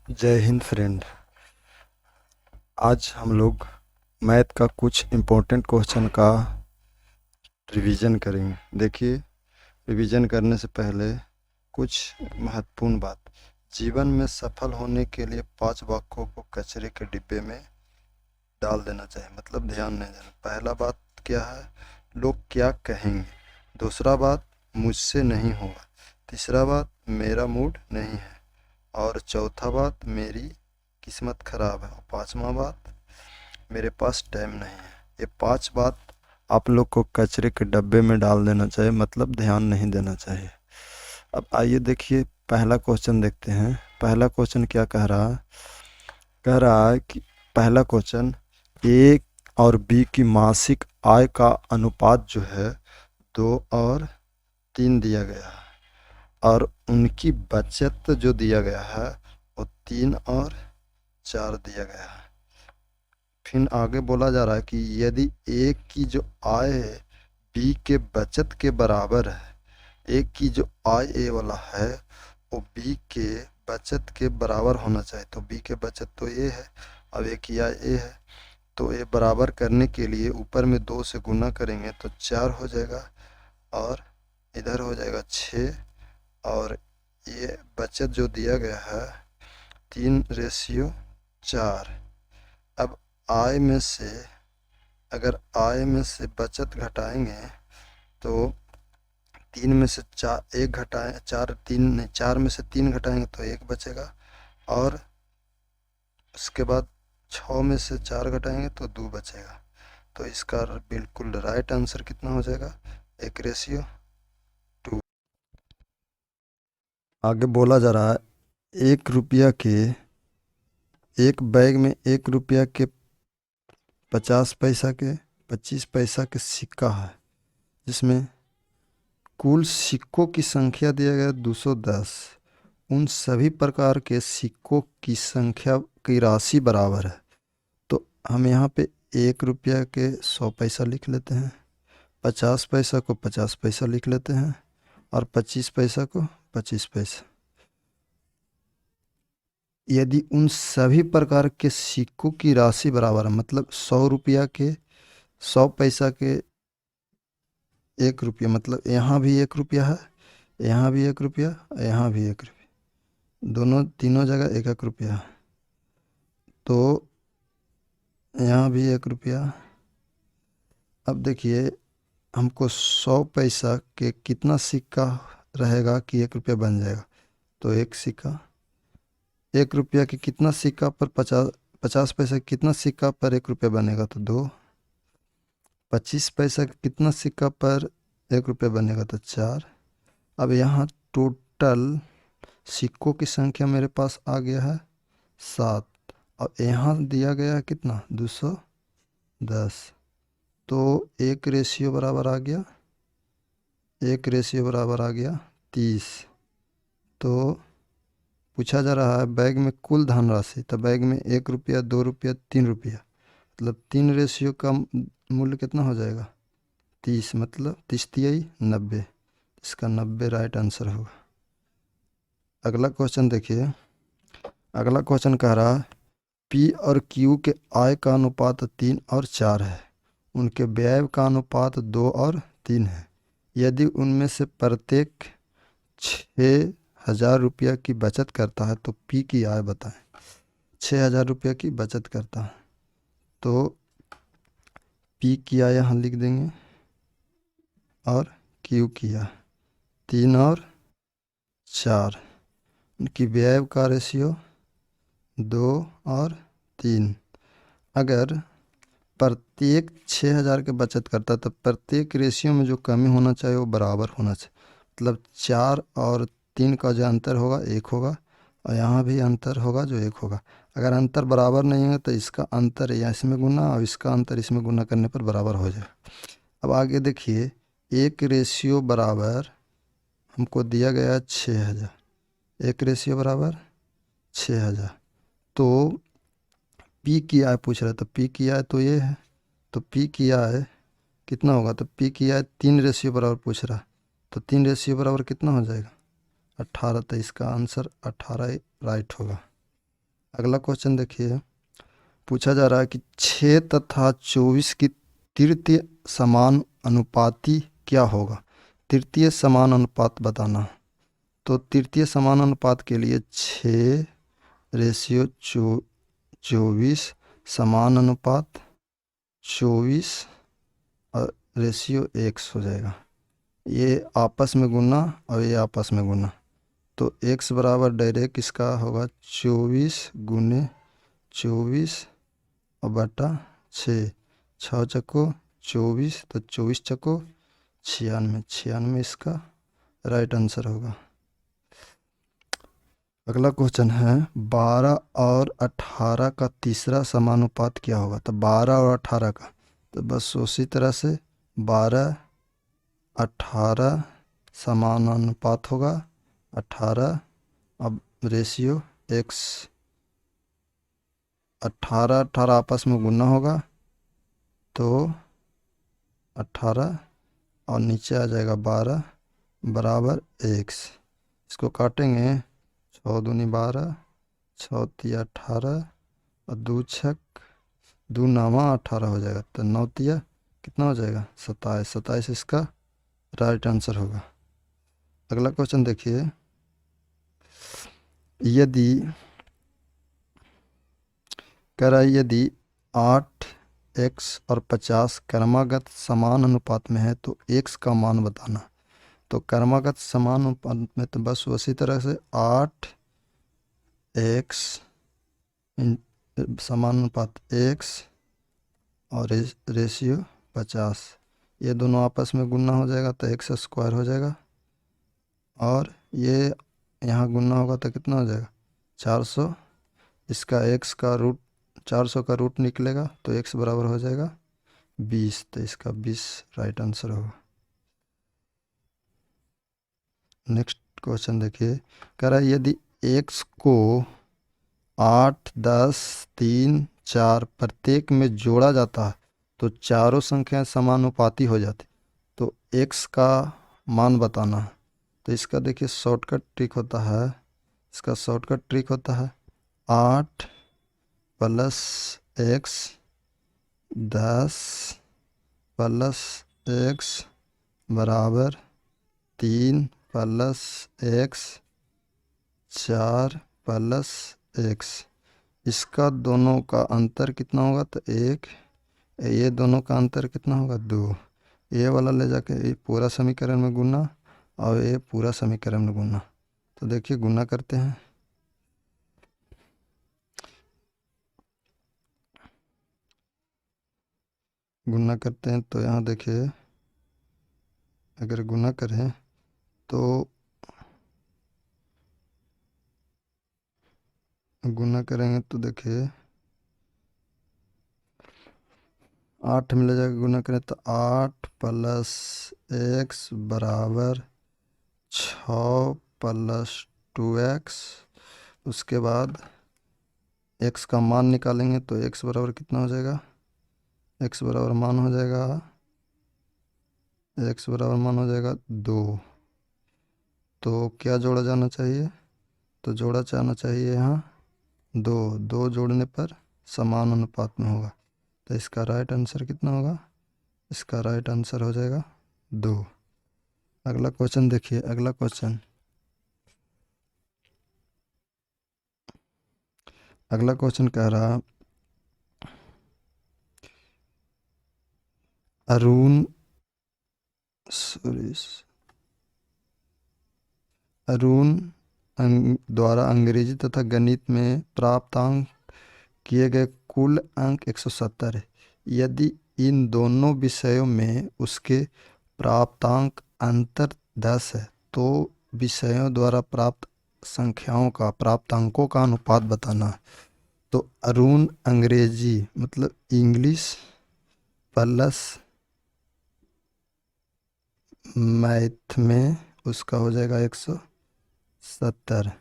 जय हिंद फ्रेंड। आज हम लोग मैथ का कुछ इम्पोर्टेंट क्वेश्चन का रिवीजन करेंगे। देखिए, रिवीजन करने से पहले कुछ महत्वपूर्ण बात। जीवन में सफल होने के लिए 5 वाक्यों को कचरे के डिब्बे में डाल देना चाहिए, मतलब ध्यान नहीं देना। पहला बात क्या है, लोग क्या कहेंगे। दूसरा बात, मुझसे नहीं होगा। तीसरा बात, मेरा मूड नहीं है। और चौथा बात, मेरी किस्मत खराब है। और पांचवा बात, मेरे पास टाइम नहीं है। ये 5 बात आप लोग को कचरे के डब्बे में डाल देना चाहिए, मतलब ध्यान नहीं देना चाहिए। अब आइए देखिए, पहला क्वेश्चन देखते हैं। पहला क्वेश्चन क्या कह रहा है कि पहला क्वेश्चन, ए और बी की मासिक आय का अनुपात जो है 2 और 3 दिया गया है, और उनकी बचत जो दिया गया है वो 3 और 4 दिया गया है। फिर आगे बोला जा रहा है कि यदि ए की जो आय है बी के बचत के बराबर है, ए की जो आय ए वाला है वो बी के बचत के बराबर होना चाहिए। तो बी के बचत तो ए है, अब ए की आय ए है, तो ये बराबर करने के लिए ऊपर में 2 से गुना करेंगे तो 4 हो जाएगा, और इधर हो जाएगा 6। और ये बचत जो दिया गया है 3:4। अब आय में से, अगर आय में से बचत घटाएंगे तो 3 में से 4 एक घटाएं, 4 3 नहीं, 4 में से 3 घटाएंगे तो 1 बचेगा। और उसके बाद 6 में से 4 घटाएंगे तो 2 बचेगा। तो इसका बिल्कुल राइट आंसर कितना हो जाएगा, 1:2। आगे बोला जा रहा है, 1 रुपया के, एक बैग में 1 रुपया के 50 पैसा के 25 पैसा के सिक्का है, जिसमें कुल सिक्कों की संख्या दिया गया 210। उन सभी प्रकार के सिक्कों की संख्या की राशि बराबर है। तो हम यहाँ पे 1 रुपया के 100 पैसा लिख लेते हैं, 50 पैसा को 50 पैसा लिख लेते हैं, और 25 पैसा को 25 पैसा। यदि उन सभी प्रकार के सिक्कों की राशि बराबर है, मतलब 100 रुपया के 100 पैसा के 1 रुपया, मतलब यहाँ भी 1 रुपया है, यहाँ भी 1 रुपया, यहाँ भी 1 रुपया, दोनों तीनों जगह 1 1 रुपया है। तो यहाँ भी 1 रुपया। अब देखिए, हमको 100 पैसा के कितना सिक्का रहेगा कि 1 रुपया बन जाएगा। तो एक सिक्का, 1 रुपया के कितना सिक्का पर 50 पैसा के कितना सिक्का पर 1 रुपया बनेगा, तो 2। 25 पैसा के कितना सिक्का पर 1 रुपया बनेगा, तो 4। अब यहाँ टोटल सिक्कों की संख्या मेरे पास आ गया है 7, और यहाँ दिया गया है कितना, 210। तो 1 रेशियो बराबर आ गया, 1 रेशियो बराबर आ गया 30। तो पूछा जा रहा है बैग में कुल धनराशि, तो बैग में 1 रुपया 2 रुपया 3 रुपया, मतलब 3 रेशियो का मूल्य कितना हो जाएगा, 30, मतलब 30×3=90। इसका 90 राइट आंसर होगा। अगला क्वेश्चन देखिए। अगला क्वेश्चन कह रहा है, पी और क्यू के आय का अनुपात 3 और 4 है, उनके व्यय का अनुपात 2 और 3 है। यदि उनमें से प्रत्येक 6,000 रुपया की बचत करता है तो पी की आय बताएं। 6,000 रुपया की बचत करता है तो पी की आय यहाँ लिख देंगे, और क्यू की आय 3 और 4। उनकी व्यय का रेशियो 2 और 3। अगर प्रत्येक 6,000 के बचत करता है तो प्रत्येक रेशियो में जो कमी होना चाहिए वो बराबर होना चाहिए, मतलब 4 और 3 का जो अंतर होगा 1 होगा, और यहाँ भी अंतर होगा जो 1 होगा। अगर अंतर बराबर नहीं है तो इसका अंतर या इसमें गुना और इसका अंतर इसमें गुना करने पर बराबर हो जाएगा। अब आगे देखिए, 1 रेशियो बराबर हमको दिया गया 6,000, 1 रेशियो बराबर 6,000। तो पी की आय पूछ रहा है, तो पी की आय तो ये है, तो पी की आय कितना होगा, तो पी की आय 3 रेशियो बराबर पूछ रहा है, तो 3 रेशियो बराबर कितना हो जाएगा, 18। तो इसका आंसर 18 राइट होगा। अगला क्वेश्चन देखिए, पूछा जा रहा है कि 6 तथा 24 की तृतीय समान अनुपाती क्या होगा। तृतीय समान अनुपात बताना। तो तृतीय समान अनुपात के लिए 6:24 समान अनुपात 24 और रेशियो एक्स हो जाएगा। ये आपस में गुना और ये आपस में गुना, तो एक्स बराबर डायरेक्ट इसका होगा 24 × 24 और बटा 6। 6 × 24 तो 24 × 96, 96 इसका राइट आंसर होगा। अगला क्वेश्चन है 12 और 18 का तीसरा समानुपात क्या होगा। तो 12 और 18 का, तो बस उसी तरह से 12 18 समानुपात होगा 18। अब रेशियो एक्स, 18 18 आपस में गुना होगा तो 18 और नीचे आ जाएगा 12 बराबर एक्स। इसको काटेंगे, 6 दूनी 12, 6 तिया 18 और 2 छक 2 नामा 18 हो जाएगा। तो 9 तिया कितना हो जाएगा 27, 27 इसका राइट आंसर होगा। अगला क्वेश्चन देखिए, यदि कह रहा है यदि 8x और 50 क्रमागत समान अनुपात में है तो x का मान बताना। तो क्रमागत समान अनुपात में तो बस उसी तरह से 8x समान अनुपात x और रेशियो 50, ये दोनों आपस में गुना हो जाएगा तो x² हो जाएगा, और ये यहाँ गुना होगा तो कितना हो जाएगा 400। इसका x का रूट 400 का रूट निकलेगा तो x बराबर हो जाएगा 20, तो इसका 20 राइट आंसर होगा। नेक्स्ट क्वेश्चन देखिए, कह रहा है यदि x को 8 10 3 4 प्रत्येक में जोड़ा जाता है तो चारों संख्याएं समानुपाती हो जाती, तो x का मान बताना। तो इसका देखिए शॉर्टकट ट्रिक होता है, इसका शॉर्टकट ट्रिक होता है 8 + x 10 + x बराबर 3 + x 4 + x। इसका दोनों का अंतर कितना होगा तो 1, ये दोनों का अंतर कितना होगा 2। ये वाला ले जाके ये पूरा समीकरण में गुना और ये पूरा समीकरण में गुना। तो देखिए गुना करते हैं, गुना करते हैं तो यहाँ देखिए अगर गुना करें तो गुना करेंगे तो देखिए 8 में ले जाकर गुना करें तो 8 + x बराबर 6 + 2x। उसके बाद x का मान निकालेंगे तो x बराबर कितना हो जाएगा, x बराबर मान हो जाएगा, x बराबर मान हो जाएगा 2। तो क्या जोड़ा जाना चाहिए, तो जोड़ा जाना चाहिए यहाँ 2, 2 जोड़ने पर समान अनुपात में होगा। तो इसका राइट आंसर कितना होगा, इसका राइट आंसर हो जाएगा 2। अगला क्वेश्चन देखिए, अगला क्वेश्चन, अगला क्वेश्चन कह रहा अरुण सॉरी अरुण द्वारा अंग्रेजी तथा गणित में प्राप्त अंक किए गए कुल अंक 170 है। यदि इन दोनों विषयों में उसके प्राप्तांक अंतर 10 है तो विषयों द्वारा प्राप्त संख्याओं का प्राप्तांकों का अनुपात बताना है। तो अरुण अंग्रेजी मतलब इंग्लिश प्लस मैथ में उसका हो जाएगा 170।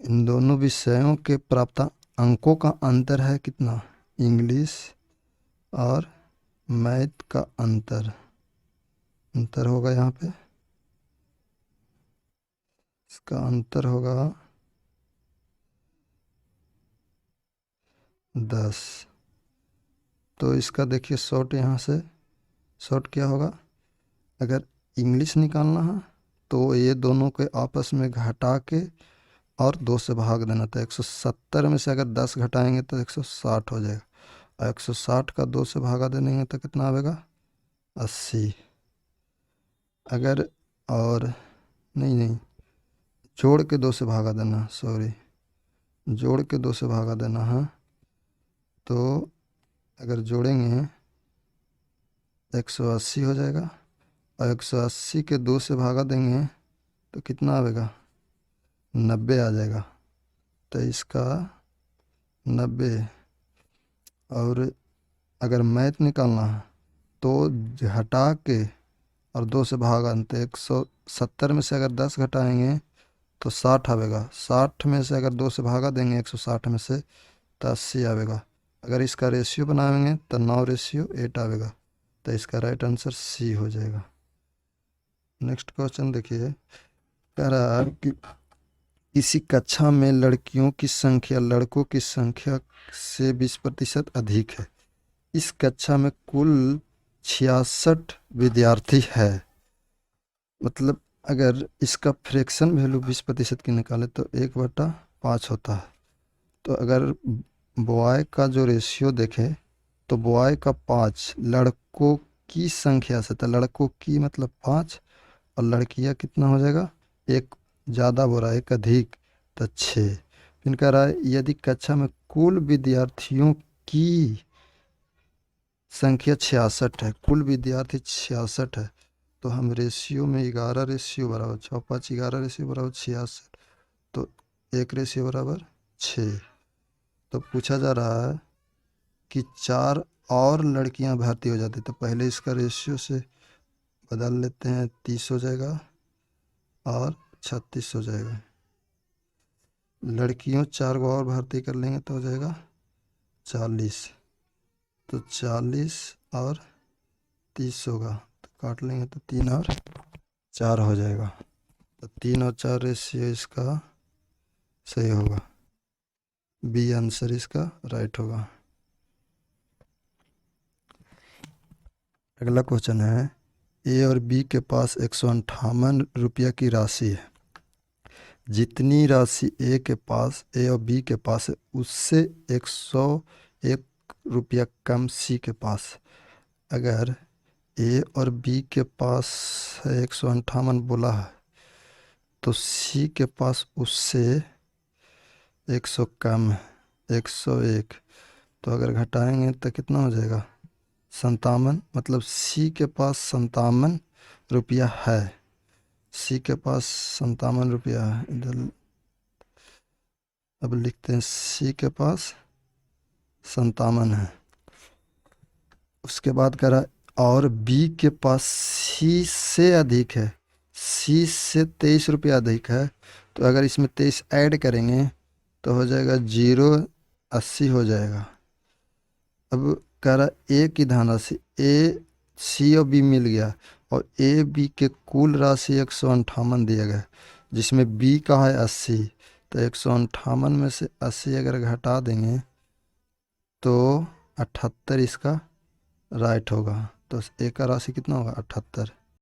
इन दोनों विषयों के प्राप्त अंकों का अंतर है कितना, इंग्लिश और मैथ का अंतर, अंतर होगा यहाँ पे, इसका अंतर होगा 10। तो इसका देखिए शॉर्ट यहाँ से शॉर्ट क्या होगा, अगर इंग्लिश निकालना है तो ये दोनों के आपस में घटा के और 2 से भाग देना था। 170 में से अगर 10 घटाएंगे तो 160 हो जाएगा, और 160 का 2 से भागा देंगे तो कितना आएगा, 80। अगर और नहीं नहीं, जोड़ के 2 से भागा देना, सॉरी, जोड़ के 2 से भागा देना है। तो अगर जोड़ेंगे 180 हो जाएगा, और 180 के 2 से भागा देंगे तो कितना आएगा, 90 आ जाएगा। तो इसका 90। और अगर मैथ निकालना है तो घटा के और 2 से भागा, तो 170 में से अगर 10 घटाएंगे तो 60 आवेगा। 60 में से अगर 2 से भागा देंगे 160 में से तो 80 आवेगा। अगर इसका रेशियो बनाएंगे तो 9:8 आवेगा। तो इसका राइट आंसर सी हो जाएगा। नेक्स्ट क्वेश्चन देखिए, कह रहा है कि किसी कक्षा में लड़कियों की संख्या लड़कों की संख्या से 20% अधिक है। इस कक्षा में कुल 66 विद्यार्थी है। मतलब अगर इसका फ्रैक्शन वैल्यू 20% की निकाले तो 1/5 होता है। तो अगर बॉय का जो रेशियो देखें तो बॉय का 5 लड़कों की संख्या से, तो लड़कों की मतलब 5 और लड़कियां कितना हो जाएगा, एक ज़्यादा बोल रहा है, एक अधिक, तो 6। फिर कह रहा है यदि कक्षा में कुल विद्यार्थियों की संख्या 66 है, कुल विद्यार्थी 66 है, तो हम रेशियो में 11 रेशियो बराबर 6 5 11 रेशियो बराबर 66, तो 1 रेशियो बराबर 6। तो पूछा जा रहा है कि 4 और लड़कियां भर्ती हो जाती, तो पहले इसका रेशियो से बदल लेते हैं, 30 हो जाएगा और 36 हो जाएगा। लड़कियों 4 को और भर्ती कर लेंगे तो हो जाएगा 40। तो 40 और 30 होगा, तो काट लेंगे तो 3 और 4 हो जाएगा। तो 3 और 4 रेशियो इसका सही होगा, बी आंसर इसका राइट होगा। अगला क्वेश्चन है, ए और बी के पास 158 रुपया की राशि है। जितनी राशि ए और बी के पास है उससे 101 रुपया कम सी के पास। अगर ए और बी के पास है 158 बोला है, तो सी के पास उससे 100 कम है, 101। तो अगर घटाएंगे तो कितना हो जाएगा, 57। मतलब सी के पास 57 रुपया है, सी के पास 57 रुपया है। इधर अब लिखते हैं सी के पास 57 है। उसके बाद कह रहा है और बी के पास सी से अधिक है, सी से 23 रुपया अधिक है। तो अगर इसमें 23 ऐड करेंगे तो हो जाएगा 080 हो जाएगा। अब कह रहा ए की धन राशि, ए सी और बी मिल गया, और ए बी के कुल राशि 158 दिया गया, जिसमें बी का है 80। तो 158 में से 80 अगर घटा देंगे तो 78 इसका राइट होगा। तो ए का राशि कितना होगा, 78।